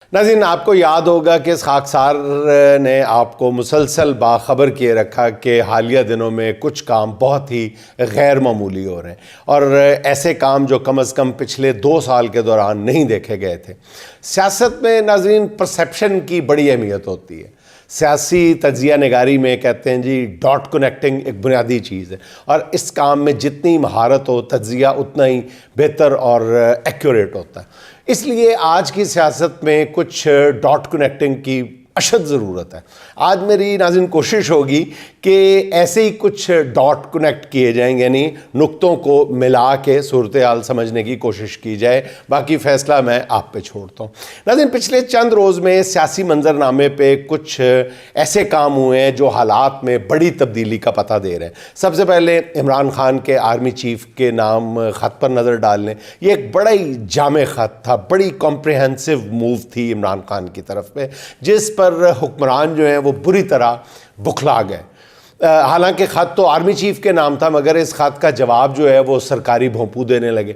ناظرین، آپ کو یاد ہوگا کہ اس خاکسار نے آپ کو مسلسل باخبر کیے رکھا کہ حالیہ دنوں میں کچھ کام بہت ہی غیر معمولی ہو رہے ہیں، اور ایسے کام جو کم از کم پچھلے 2 سال کے دوران نہیں دیکھے گئے تھے۔ سیاست میں ناظرین پرسیپشن کی بڑی اہمیت ہوتی ہے۔ سیاسی تجزیہ نگاری میں کہتے ہیں جی ڈاٹ کنیکٹنگ ایک بنیادی چیز ہے، اور اس کام میں جتنی مہارت ہو تجزیہ اتنا ہی بہتر اور ایکوریٹ ہوتا ہے۔ اس لیے آج کی سیاست میں کچھ ڈاٹ کنیکٹنگ کی اشد ضرورت ہے۔ آج میری ناظرین کوشش ہوگی کہ ایسے ہی کچھ ڈاٹ کنیکٹ کیے جائیں، یعنی نقطوں کو ملا کے صورتحال سمجھنے کی کوشش کی جائے، باقی فیصلہ میں آپ پہ چھوڑتا ہوں۔ ناظرین، پچھلے چند روز میں سیاسی منظرنامے پہ کچھ ایسے کام ہوئے ہیں جو حالات میں بڑی تبدیلی کا پتہ دے رہے ہیں۔ سب سے پہلے عمران خان کے آرمی چیف کے نام خط پر نظر ڈال لیں۔ یہ ایک بڑا ہی جامع خط تھا، بڑی کمپریہنسو موو تھی عمران خان کی طرف پہ، جس پر حکمران جو ہیں وہ بری طرح بکھلا گئے۔ حالانکہ خط تو آرمی چیف کے نام تھا، مگر اس خط کا جواب جو ہے وہ سرکاری بھونپو دینے لگے۔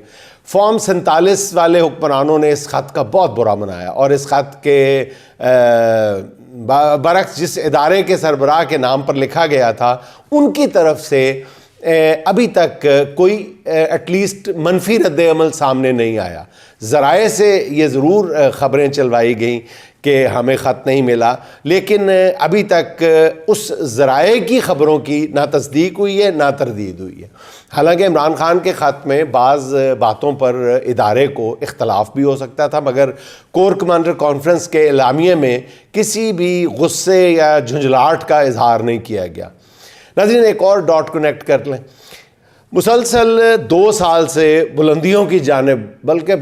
فارم 47 والے حکمرانوں نے اس خط کا بہت برا منایا، اور اس خط کے برعکس جس ادارے کے سربراہ کے نام پر لکھا گیا تھا ان کی طرف سے ابھی تک کوئی ایٹ لیسٹ منفی رد عمل سامنے نہیں آیا۔ ذرائع سے یہ ضرور خبریں چلوائی گئیں کہ ہمیں خط نہیں ملا، لیکن ابھی تک اس ذرائع کی خبروں کی نہ تصدیق ہوئی ہے نہ تردید ہوئی ہے۔ حالانکہ عمران خان کے خط میں بعض باتوں پر ادارے کو اختلاف بھی ہو سکتا تھا، مگر کور کمانڈر کانفرنس کے اعلامیے میں کسی بھی غصے یا جھنجھلاہٹ کا اظہار نہیں کیا گیا۔ ناظرین، ایک اور ڈاٹ کنیکٹ کر لیں۔ مسلسل 2 سال سے بلندیوں کی جانب، بلکہ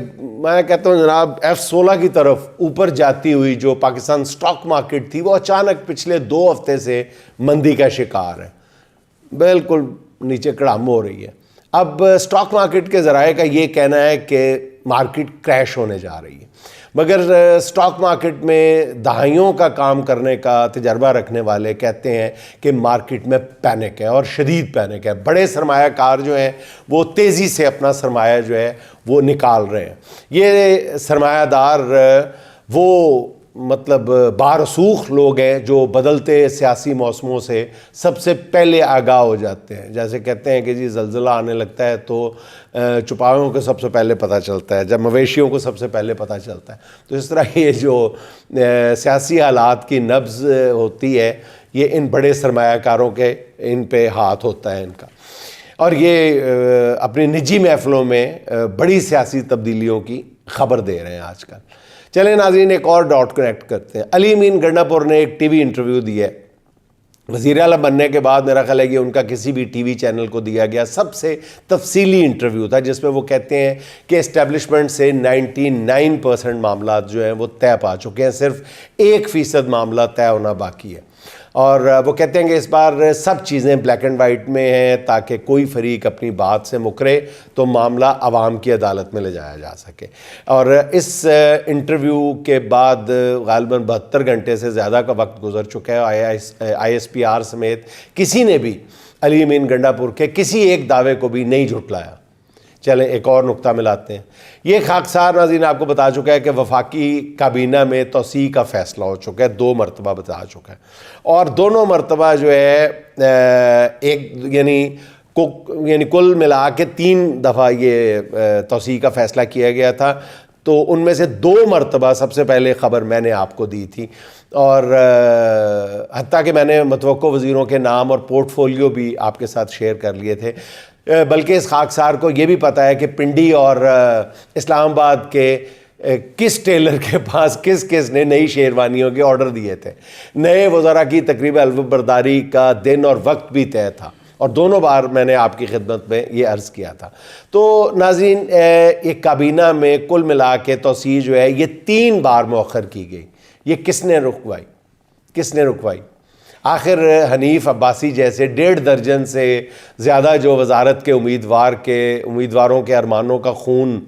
میں کہتا ہوں جناب F-16 کی طرف اوپر جاتی ہوئی جو پاکستان سٹاک مارکیٹ تھی، وہ اچانک پچھلے 2 ہفتے سے مندی کا شکار ہے، بالکل نیچے کڑام ہو رہی ہے۔ اب سٹاک مارکیٹ کے ذرائع کا یہ کہنا ہے کہ مارکیٹ کریش ہونے جا رہی ہے، مگر سٹاک مارکیٹ میں دہائیوں کا کام کرنے کا تجربہ رکھنے والے کہتے ہیں کہ مارکیٹ میں پینک ہے، اور شدید پینک ہے۔ بڑے سرمایہ کار جو ہیں وہ تیزی سے اپنا سرمایہ جو ہے وہ نکال رہے ہیں۔ یہ سرمایہ دار وہ مطلب بارسوخ لوگ ہیں جو بدلتے سیاسی موسموں سے سب سے پہلے آگاہ ہو جاتے ہیں۔ جیسے کہتے ہیں کہ جی زلزلہ آنے لگتا ہے تو چوپایوں کو سب سے پہلے پتہ چلتا ہے، جب مویشیوں کو سب سے پہلے پتہ چلتا ہے۔ تو اس طرح یہ جو سیاسی حالات کی نبض ہوتی ہے، یہ ان بڑے سرمایہ کاروں کے ان پہ ہاتھ ہوتا ہے ان کا، اور یہ اپنی نجی محفلوں میں بڑی سیاسی تبدیلیوں کی خبر دے رہے ہیں آج کل۔ چلیں ناظرین، ایک اور ڈاٹ کنیکٹ کرتے ہیں۔ علی امین گنڈا پور نے ایک ٹی وی انٹرویو دیا ہے۔ وزیر اعلیٰ بننے کے بعد میرا خیال ہے کہ ان کا کسی بھی ٹی وی چینل کو دیا گیا سب سے تفصیلی انٹرویو تھا، جس میں وہ کہتے ہیں کہ اسٹیبلشمنٹ سے 99% معاملات جو ہیں وہ طے پا چکے ہیں، صرف 1% معاملہ طے ہونا باقی ہے۔ اور وہ کہتے ہیں کہ اس بار سب چیزیں بلیک اینڈ وائٹ میں ہیں تاکہ کوئی فریق اپنی بات سے مکرے تو معاملہ عوام کی عدالت میں لے جایا جا سکے۔ اور اس انٹرویو کے بعد غالباً 72 گھنٹے سے زیادہ کا وقت گزر چکا ہے، آئی ایس پی آر سمیت کسی نے بھی علی امین گنڈا پور کے کسی ایک دعوے کو بھی نہیں جھٹلایا۔ چلیں ایک اور نقطہ ملاتے ہیں۔ یہ خاکسار ناظرین آپ کو بتا چکا ہے کہ وفاقی کابینہ میں توسیع کا فیصلہ ہو چکا ہے، 2 مرتبہ بتا چکا ہے، اور دونوں مرتبہ جو ہے ایک یعنی کل ملا کے 3 دفعہ یہ توسیع کا فیصلہ کیا گیا تھا۔ تو ان میں سے 2 مرتبہ سب سے پہلے خبر میں نے آپ کو دی تھی، اور حتیٰ کہ میں نے متوقع وزیروں کے نام اور پورٹ فولیو بھی آپ کے ساتھ شیئر کر لیے تھے، بلکہ اس خاکسار کو یہ بھی پتہ ہے کہ پنڈی اور اسلام آباد کے کس ٹیلر کے پاس کس نے نئی شیروانیوں کے آرڈر دیے تھے۔ نئے وزراء کی تقریب علوبرداری کا دن اور وقت بھی طے تھا، اور دونوں بار میں نے آپ کی خدمت میں یہ عرض کیا تھا۔ تو ناظرین، ایک کابینہ میں کل ملا کے توسیع جو ہے یہ 3 بار مؤخر کی گئی۔ یہ کس نے رکوائی؟ آخر حنیف عباسی جیسے 1.5 درجن سے زیادہ جو وزارت کے امیدواروں کے ارمانوں کا خون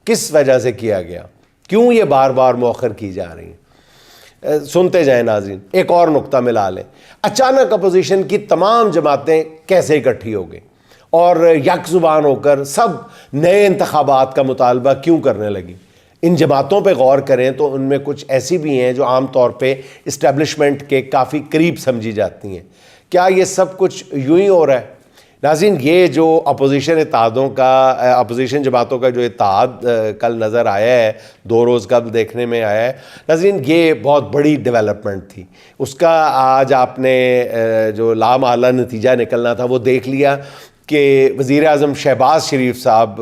کس وجہ سے کیا گیا؟ کیوں یہ بار بار مؤخر کی جا رہی ہیں؟ سنتے جائیں ناظرین۔ ایک اور نقطہ ملا لیں۔ اچانک اپوزیشن کی تمام جماعتیں کیسے اکٹھی ہو گئیں اور یک زبان ہو کر سب نئے انتخابات کا مطالبہ کیوں کرنے لگی؟ ان جماعتوں پہ غور کریں تو ان میں کچھ ایسی بھی ہیں جو عام طور پہ اسٹیبلشمنٹ کے کافی قریب سمجھی جاتی ہیں۔ کیا یہ سب کچھ یوں ہی ہو رہا ہے؟ ناظرین، یہ جو اپوزیشن جماعتوں کا جو اتحاد کل نظر آیا ہے، 2 روز قبل دیکھنے میں آیا ہے، ناظرین یہ بہت بڑی ڈیولپمنٹ تھی۔ اس کا آج آپ نے جو لامحالہ نتیجہ نکلنا تھا وہ دیکھ لیا کہ وزیر اعظم شہباز شریف صاحب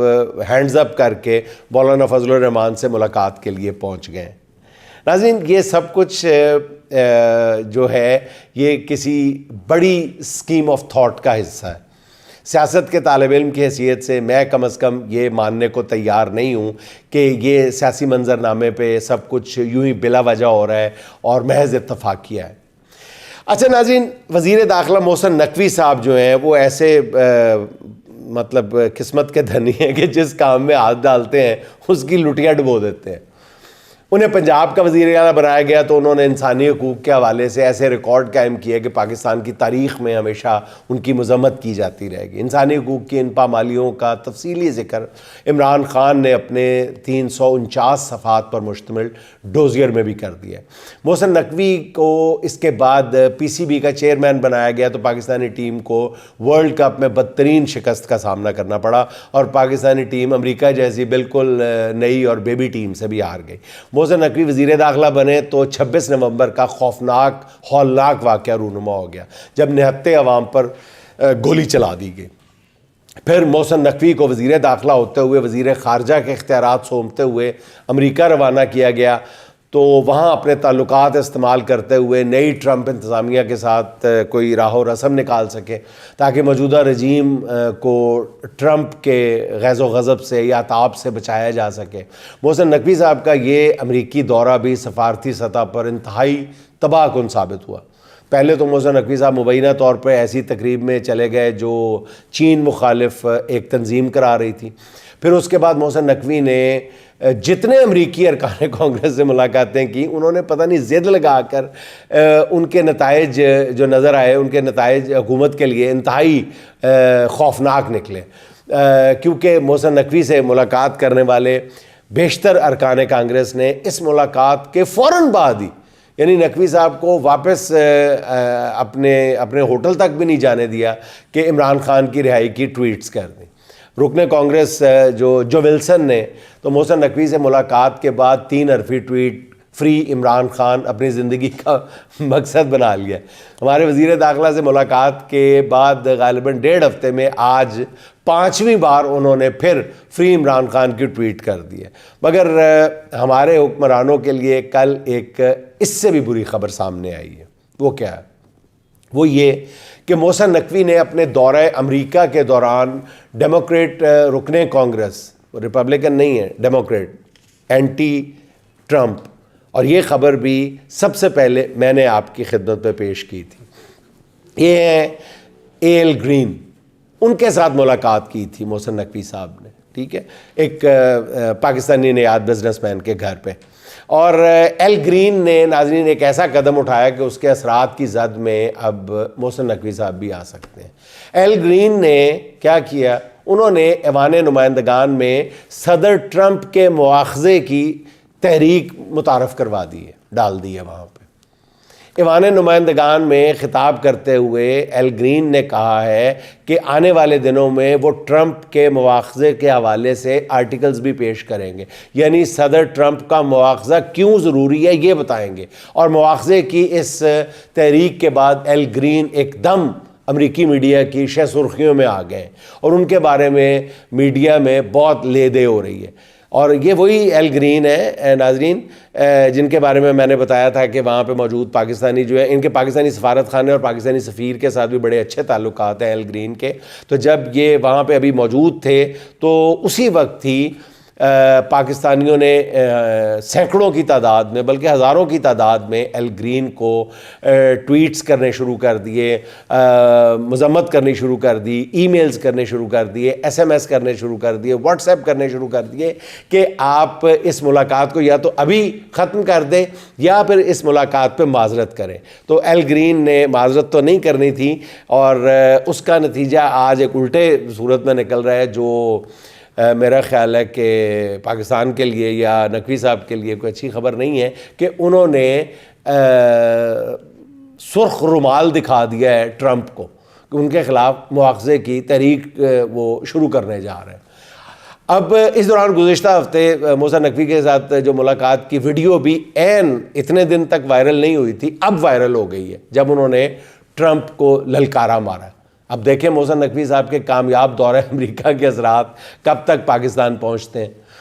ہینڈز اپ کر کے مولانا فضل الرحمان سے ملاقات کے لیے پہنچ گئے۔ ناظرین یہ سب کچھ جو ہے یہ کسی بڑی اسکیم آف تھاٹ کا حصہ ہے۔ سیاست کے طالب علم کی حیثیت سے میں کم از کم یہ ماننے کو تیار نہیں ہوں کہ یہ سیاسی منظرنامے پہ سب کچھ یوں ہی بلا وجہ ہو رہا ہے اور محض اتفاقیہ ہے۔ اچھا ناظرین، وزیر داخلہ محسن نقوی صاحب جو ہیں وہ ایسے مطلب قسمت کے دھنی ہیں کہ جس کام میں ہاتھ ڈالتے ہیں اس کی لٹیاں ڈبو دیتے ہیں۔ انہیں پنجاب کا وزیر اعلیٰ بنایا گیا تو انہوں نے انسانی حقوق کے حوالے سے ایسے ریکارڈ قائم کیے کہ پاکستان کی تاریخ میں ہمیشہ ان کی مذمت کی جاتی رہے گی۔ انسانی حقوق کی ان پامالیوں کا تفصیلی ذکر عمران خان نے اپنے 349 صفحات پر مشتمل ڈوزیئر میں بھی کر دیا۔ محسن نقوی کو اس کے بعد پی سی بی کا چیئرمین بنایا گیا تو پاکستانی ٹیم کو ورلڈ کپ میں بدترین شکست کا سامنا کرنا پڑا اور پاکستانی ٹیم امریکہ جیسی بالکل نئی اور بیبی ٹیم سے بھی ہار گئی۔ محسن نقوی وزیر داخلہ بنے تو 26 نومبر کا خوفناک ہولناک واقعہ رونما ہو گیا جب نہتے عوام پر گولی چلا دی گئی۔ پھر محسن نقوی کو وزیر داخلہ ہوتے ہوئے وزیر خارجہ کے اختیارات سونپتے ہوئے امریکہ روانہ کیا گیا تو وہاں اپنے تعلقات استعمال کرتے ہوئے نئی ٹرمپ انتظامیہ کے ساتھ کوئی راہ و رسم نکال سکے تاکہ موجودہ رجیم کو ٹرمپ کے غیظ و غضب سے یا تاب سے بچایا جا سکے۔ محسن نقوی صاحب کا یہ امریکی دورہ بھی سفارتی سطح پر انتہائی تباہ کن ثابت ہوا۔ پہلے تو محسن نقوی صاحب مبینہ طور پہ ایسی تقریب میں چلے گئے جو چین مخالف ایک تنظیم کرا رہی تھی۔ پھر اس کے بعد محسن نقوی نے جتنے امریکی ارکان کانگریس سے ملاقاتیں کی انہوں نے پتہ نہیں ضد لگا کر ان کے نتائج جو نظر آئے ان کے نتائج حکومت کے لیے انتہائی خوفناک نکلے، کیونکہ محسن نقوی سے ملاقات کرنے والے بیشتر ارکان کانگریس نے اس ملاقات کے فوراً بعد ہی یعنی نقوی صاحب کو واپس اپنے ہوٹل تک بھی نہیں جانے دیا کہ عمران خان کی رہائی کی ٹویٹس کر دیں۔ رکن کانگریس جو ولسن نے تو محسن نقوی سے ملاقات کے بعد 3 حرفی ٹویٹ فری عمران خان اپنی زندگی کا مقصد بنا لیا۔ ہمارے وزیر داخلہ سے ملاقات کے بعد غالباً 1.5 ہفتے میں آج 5ویں بار انہوں نے پھر فری عمران خان کی ٹویٹ کر دی ہے۔ مگر ہمارے حکمرانوں کے لیے کل ایک اس سے بھی بری خبر سامنے آئی ہے۔ وہ کیا ہے؟ وہ یہ کہ محسن نقوی نے اپنے دورہ امریکہ کے دوران ڈیموکریٹ رکن کانگریس، ریپبلکن نہیں ہے، ڈیموکریٹ، اینٹی ٹرمپ، اور یہ خبر بھی سب سے پہلے میں نے آپ کی خدمت پہ پیش کی تھی، یہ ہیں ایل گرین، ان کے ساتھ ملاقات کی تھی محسن نقوی صاحب نے، ٹھیک ہے، ایک پاکستانی نیاد بزنس مین کے گھر پہ، اور ایل گرین نے ناظرین ایک ایسا قدم اٹھایا کہ اس کے اثرات کی زد میں اب محسن نقوی صاحب بھی آ سکتے ہیں۔ ایل گرین نے کیا کیا؟ انہوں نے ایوان نمائندگان میں صدر ٹرمپ کے مواخذے کی تحریک متعارف کروا دی ہے، ڈال دی ہے وہاں پہ۔ ایوان نمائندگان میں خطاب کرتے ہوئے ایل گرین نے کہا ہے کہ آنے والے دنوں میں وہ ٹرمپ کے مواخذے کے حوالے سے آرٹیکلز بھی پیش کریں گے، یعنی صدر ٹرمپ کا مواخذہ کیوں ضروری ہے یہ بتائیں گے۔ اور مواخذے کی اس تحریک کے بعد ایل گرین ایک دم امریکی میڈیا کی شہ سرخیوں میں آ گئے اور ان کے بارے میں میڈیا میں بہت لے دے ہو رہی ہے۔ اور یہ وہی ایل گرین ہے ناظرین جن کے بارے میں نے بتایا تھا کہ وہاں پہ موجود پاکستانی جو ہے، ان کے پاکستانی سفارت خانے اور پاکستانی سفیر کے ساتھ بھی بڑے اچھے تعلقات ہیں ایل گرین کے۔ تو جب یہ وہاں پہ ابھی موجود تھے تو اسی وقت ہی پاکستانیوں نے سینکڑوں کی تعداد میں بلکہ ہزاروں کی تعداد میں ایل گرین کو ٹویٹس کرنے شروع کر دیے، مذمت کرنی شروع کر دی، ای میلز کرنے شروع کر دیے، ایس ایم ایس کرنے شروع کر دیے، واٹس ایپ کرنے شروع کر دیے کہ آپ اس ملاقات کو یا تو ابھی ختم کر دیں یا پھر اس ملاقات پہ معذرت کریں۔ تو ایل گرین نے معذرت تو نہیں کرنی تھی اور اس کا نتیجہ آج ایک الٹے صورت میں نکل رہا ہے جو میرا خیال ہے کہ پاکستان کے لیے یا نقوی صاحب کے لیے کوئی اچھی خبر نہیں ہے کہ انہوں نے سرخ رومال دکھا دیا ہے ٹرمپ کو کہ ان کے خلاف مواخذے کی تحریک وہ شروع کرنے جا رہے ہیں۔ اب اس دوران گزشتہ ہفتے محسن نقوی کے ساتھ جو ملاقات کی ویڈیو بھی اتنے دن تک وائرل نہیں ہوئی تھی، اب وائرل ہو گئی ہے جب انہوں نے ٹرمپ کو للکارا مارا۔ اب دیکھیں محسن نقوی صاحب کے کامیاب دورہ امریکہ کے اثرات کب تک پاکستان پہنچتے ہیں۔